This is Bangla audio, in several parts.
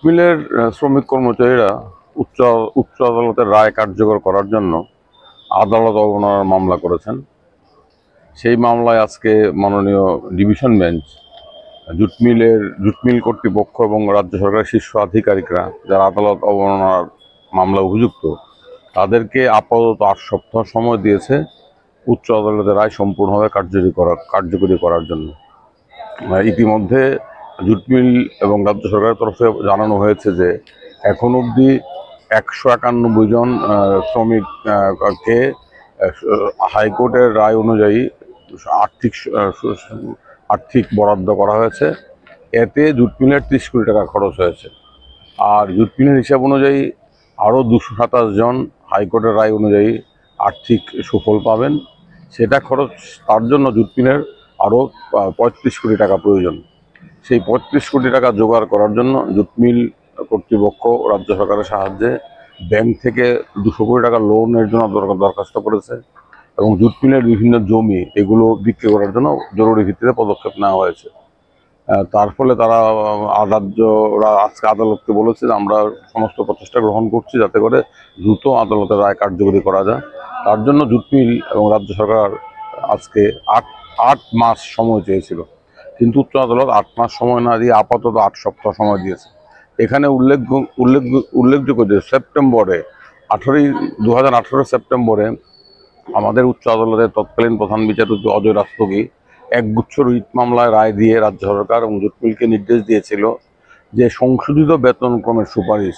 মিলের শ্রমিক কর্মচারীরা উচ্চ উচ্চ আদালতের রায় কার্যকর করার জন্য আদালত অবমাননার মামলা করেছেন। সেই মামলায় আজকে মাননীয় ডিভিশন বেঞ্চ জুট মিল কর্তৃপক্ষ এবং রাজ্য সরকারের শীর্ষ আধিকারিকরা যারা আদালত অবমাননার মামলা অভিযুক্ত তাদেরকে আপাতত 8 সপ্তাহ সময় দিয়েছে উচ্চ আদালতের রায় সম্পূর্ণভাবে কার্যকরী করার জন্য। ইতিমধ্যে জুট মিল এবং রাজ্য সরকারের তরফে জানানো হয়েছে যে এখন অবধি 191 জন শ্রমিককে হাইকোর্টের রায় অনুযায়ী আর্থিক বরাদ্দ করা হয়েছে। এতে জুট মিলের 30 কোটি টাকা খরচ হয়েছে। আর জুট মিলের হিসাব অনুযায়ী আরও 227 জন হাইকোর্টের রায় অনুযায়ী আর্থিক সুফল পাবেন। সেটা খরচ তার জন্য জুট মিলের আরও 35 কোটি টাকা প্রয়োজন। সেই 35 কোটি টাকা জোগাড় করার জন্য জুট মিল কর্তৃপক্ষ রাজ্য সরকারের সাহায্যে ব্যাংক থেকে 200 কোটি টাকা লোনের জন্য দরখাস্ত করেছে এবং জুট মিলের বিভিন্ন জমি এগুলো বিক্রি করার জন্য জরুরি ভিত্তিতে পদক্ষেপ নেওয়া হয়েছে। তার ফলে তারা রাজ্যরা আজকে আদালতকে বলেছে যে আমরা সমস্ত প্রচেষ্টা গ্রহণ করছি যাতে করে দ্রুত আদালতের রায় কার্যকরী করা যায়। তার জন্য জুট মিল এবং রাজ্য সরকার আজকে 8 মাস সময় চেয়েছিল, কিন্তু উচ্চ আদালত 8 মাস সময় না দিয়ে আপাতত 8 সপ্তাহ সময় দিয়েছে। এখানে উল্লেখযোগ্য যে সেপ্টেম্বরে 2018 সেপ্টেম্বরে আমাদের উচ্চ আদালতের তৎকালীন প্রধান বিচারপতি অজয় রাস্তগী একগুচ্ছ রিট মামলায় রায় দিয়ে রাজ্য সরকার এবং জুট মিলকে নির্দেশ দিয়েছিল যে সংশোধিত বেতনক্রমের সুপারিশ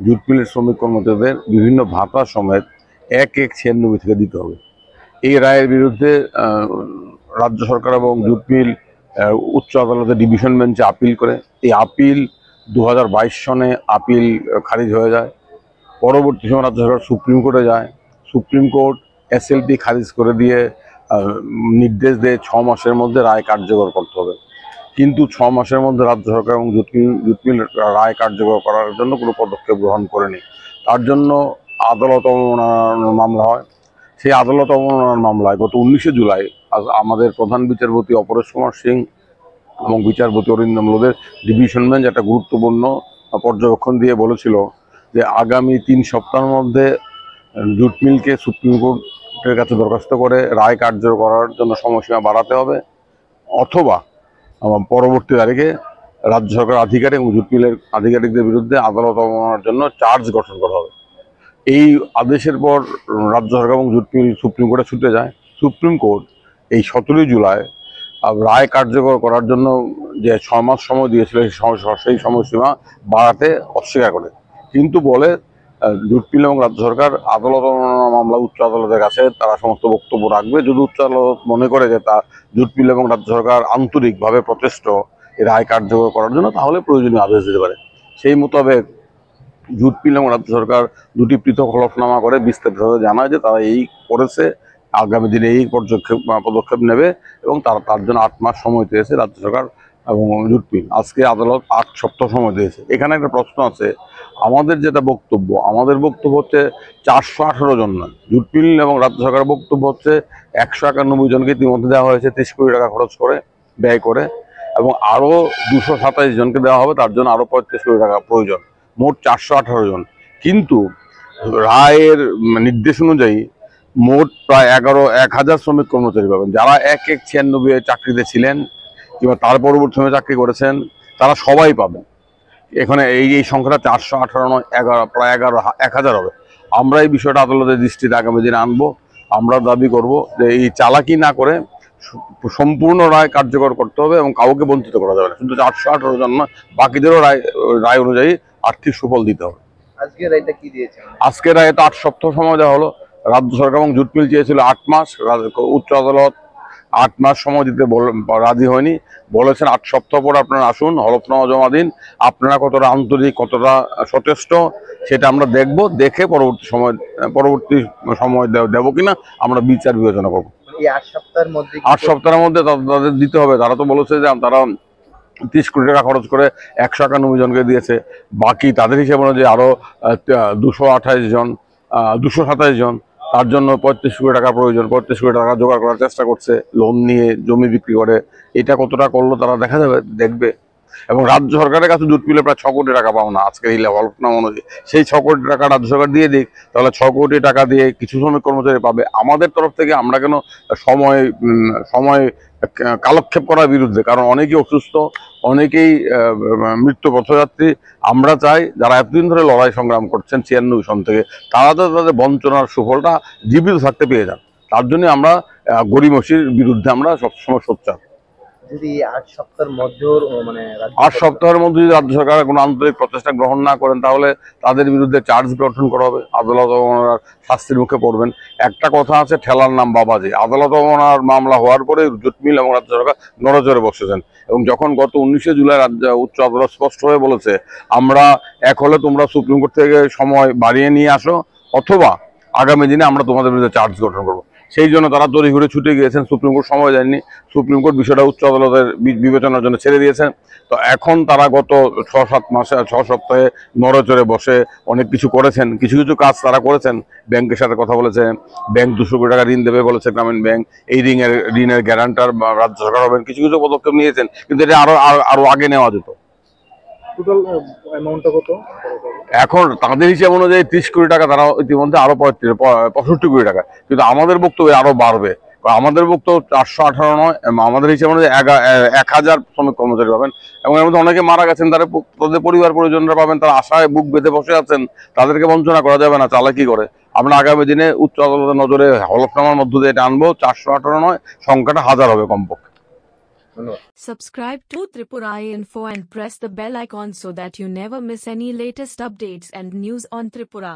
জুট মিলের শ্রমিক কর্মচারীদের বিভিন্ন ভাতা সমেত 1/96 থেকে দিতে হবে। এই রায়ের বিরুদ্ধে রাজ্য সরকার এবং জুট মিল উচ্চ আদালতের ডিভিশন বেঞ্চে আপিল করে। এই আপিল 2022 সনে আপিল খারিজ হয়ে যায়। পরবর্তী সময় রাজ্য সরকার সুপ্রিম কোর্টে যায়। সুপ্রিম কোর্ট SLP খারিজ করে দিয়ে নির্দেশ দেয় 6 মাসের মধ্যে রায় কার্যকর করতে হবে, কিন্তু 6 মাসের মধ্যে রাজ্য সরকার এবং জুট মিল রায় কার্যকর করার জন্য কোনো পদক্ষেপ গ্রহণ করেনি। তার জন্য আদালত অবমাননার মামলা হয়। সেই আদালত অবমাননার মামলায় গত 19 জুলাই আমাদের প্রধান বিচারপতি অপরেশ কুমার সিং এবং বিচারপতি অরিন্দম লোধের ডিভিশন বেঞ্চ একটা গুরুত্বপূর্ণ পর্যবেক্ষণ দিয়ে বলেছিল যে আগামী 3 সপ্তাহের মধ্যে জুট মিলকে সুপ্রিম কোর্টের কাছে দরখাস্ত করে রায় কার্যকর করার জন্য সময়সীমা বাড়াতে হবে, অথবা পরবর্তী তারিখে রাজ্য সরকার আধিকারিক এবং জুট মিলের আধিকারিকদের বিরুদ্ধে আদালত অবমাননার জন্য চার্জ গঠন করা হবে। এই আদেশের পর রাজ্য সরকার এবং জুট মিল সুপ্রিম কোর্টে ছুটে যায়। সুপ্রিম কোর্ট এই 17 জুলাই রায় কার্যকর করার জন্য যে 6 মাস সময় দিয়েছিল সেই সময়সীমা বাড়াতে অস্বীকার করে, কিন্তু বলে জুট মিল এবং রাজ্য সরকার আদালত অবমাননা মামলা উচ্চ আদালতের কাছে তারা সমস্ত বক্তব্য রাখবে। যদি উচ্চ আদালত মনে করে যে তা জুট মিল এবং রাজ্য সরকার আন্তরিকভাবে প্রচেষ্ট এই রায় কার্যকর করার জন্য, তাহলে প্রয়োজনীয় আদেশ দিতে পারে। সেই মোতাবেক জুট মিল এবং রাজ্য সরকার দুটি পৃথক হলফনামা করে বিস্তারিতভাবে জানায় যে তারা এই করেছে, আগামী দিনে এই পদক্ষেপ নেবে এবং তার জন্য 8 মাস সময় দিয়েছে রাজ্য সরকার এবং জুট মিল। আজকে আদালত 8 সপ্তাহ সময় দিয়েছে। এখানে একটা প্রশ্ন আছে, আমাদের বক্তব্য হচ্ছে 418 জন নয়, জুট মিল এবং রাজ্য সরকারের বক্তব্য হচ্ছে 191 জনকে ইতিমধ্যে দেওয়া হয়েছে 30 কোটি টাকা খরচ করে ব্যয় করে, এবং আরও 227 জনকে দেওয়া হবে, তার জন্য আরও 35 কোটি টাকা প্রয়োজন, মোট 418 জন। কিন্তু রায়ের নির্দেশ অনুযায়ী মোট প্রায় 1,000 শ্রমিক কর্মচারী পাবেন, যারা 1/96 চাকরিতে ছিলেন কিংবা তার পরবর্তী সময় চাকরি করেছেন, তারা সবাই পাবেন। এখানে এই সংখ্যাটা 418 নয়, প্রায় 1,000 হবে। আমরা এই বিষয়টা আদালতের দৃষ্টিতে আগামী দিনে আনবো। আমরা দাবি করব যে এই চালাকি না করে সম্পূর্ণ রায় কার্যকর করতে হবে এবং কাউকে বঞ্চিত করা যাবে না। শুধু 418 জন না, বাকিদেরও রায় অনুযায়ী আর্থিক সুফল দিতে হবে। আজকের রায়টা কি দিয়েছে? আজকের রায়ে তো 8 সপ্তাহ সময় দেওয়া হলো। রাজ্য সরকার এবং জুট মিল চেয়েছিল 8 মাস, উচ্চ আদালত 8 মাস সময় দিতে রাজি হয়নি, বলেছেন 8 সপ্তাহ পর আপনারা আসুন, হলফনামা জমা দিন, আপনারা কতটা আন্তরিক কতটা সচেষ্ট সেটা আমরা দেখব, দেখে পরবর্তী সময় দেবো কিনা আমরা বিচার বিবেচনা করবো। এই 8 সপ্তাহের মধ্যে তাদের দিতে হবে। তারা তো বলেছে যে তারা 30 কোটি টাকা খরচ করে 191 জনকে দিয়েছে, বাকি তাদের হিসেবে অনুযায়ী আরও 227 জন, তার জন্য 35 কোটি টাকা প্রয়োজন। 35 কোটি টাকা জোগাড় করার চেষ্টা করছে লোন নিয়ে, জমি বিক্রি করে। এটা কতটা করলো তারা দেখবে। এবং রাজ্য সরকারের কাছে জুট মিলে প্রায় 6 কোটি টাকা পাওনা আজকের এই হলফনামা অনুযায়ী। সেই 6 কোটি টাকা রাজ্য সরকার দিয়ে দিক, তাহলে 6 কোটি টাকা দিয়ে কিছু শ্রমিক কর্মচারী পাবে। আমাদের তরফ থেকে আমরা কেন সময় সময় কালক্ষেপ করার বিরুদ্ধে, কারণ অনেকেই অসুস্থ, অনেকেই মৃত্যু পথযাত্রী। আমরা চাই যারা এতদিন ধরে লড়াই সংগ্রাম করছেন 96 সন থেকে, তারা তো তাদের বঞ্চনার সুফলটা জীবিত থাকতে পেয়ে যান। তার জন্য আমরা গরিমসির বিরুদ্ধে আমরা সবসময় সোচ্চার। যদি 8 সপ্তাহের মধ্যেও মানে 8 সপ্তাহের মধ্যে যদি রাজ্য সরকার কোনো আন্তরিক প্রচেষ্টা গ্রহণ না করেন, তাহলে তাদের বিরুদ্ধে চার্জ গঠন করা হবে, আদালত অবমাননার শাস্তির মুখে পড়বেন। একটা কথা আছে, ঠেলার নাম বাবাজি। আদালত অবমাননার মামলা হওয়ার পরে জুট মিল এবং রাজ্য সরকার নড়েচড়ে বসেছেন। এবং যখন গত 19শে জুলাই উচ্চ আদালত স্পষ্ট হয়ে বলেছে, আমরা এক হলে তোমরা সুপ্রিম কোর্ট থেকে সময় বাড়িয়ে নিয়ে আসো, অথবা আগামী দিনে আমরা তোমাদের বিরুদ্ধে চার্জ গঠন করবো, সেই জন্য তারা তড়িঘড়ি ছুটে গিয়েছেন। সুপ্রিম কোর্ট সময় দেয়নি। সুপ্রিম কোর্ট বিষয়টা উচ্চ আদালতের বিবেচনার জন্য ছেড়ে দিয়েছেন। তো এখন তারা গত 6-7 মাসে 6 সপ্তাহে নড়েচড়ে বসে অনেক কিছু করেছেন। কিছু কিছু কাজ তারা করেছেন। ব্যাংকের সাথে কথা বলেছে, ব্যাংক 200 কোটি টাকা ঋণ দেবে বলেছে গ্রামীণ ব্যাংক। এই ঋণের গ্যারান্টার রাজ্য সরকার হবেন। কিছু কিছু পদক্ষেপ নিয়েছেন, কিন্তু এটা আরো আগে নেওয়া যেত। টোটাল অ্যামাউন্টটা কত? এখন তাদের হিসাব অনুযায়ী 30 কোটি টাকা, তারা ইতিমধ্যে আরো 65 কোটি টাকা। কিন্তু আমাদের বক্তব্য আরো বাড়বে। আমাদের বক্তব্য 418 নয়, আমাদের হিসাব অনুযায়ী 1000 শ্রমিক কর্মচারী পাবেন। এবং এর মধ্যে অনেকে মারা গেছেন, তাদের পরিবার পরিজনরা পাবেন। তারা আশায় বুক বেঁধে বসে আছেন, তাদেরকে বঞ্চনা করা যাবে না, চালাকি করে। আমরা আগামী দিনে উচ্চ আদালতের নজরে হলফনামার মধ্য দিয়ে এটা আনবো। 418 নয়, সংখ্যাটা 1000 হবে কমপক্ষে। Subscribe to Tripura Info and press the bell icon so that you never miss any latest updates and news on Tripura.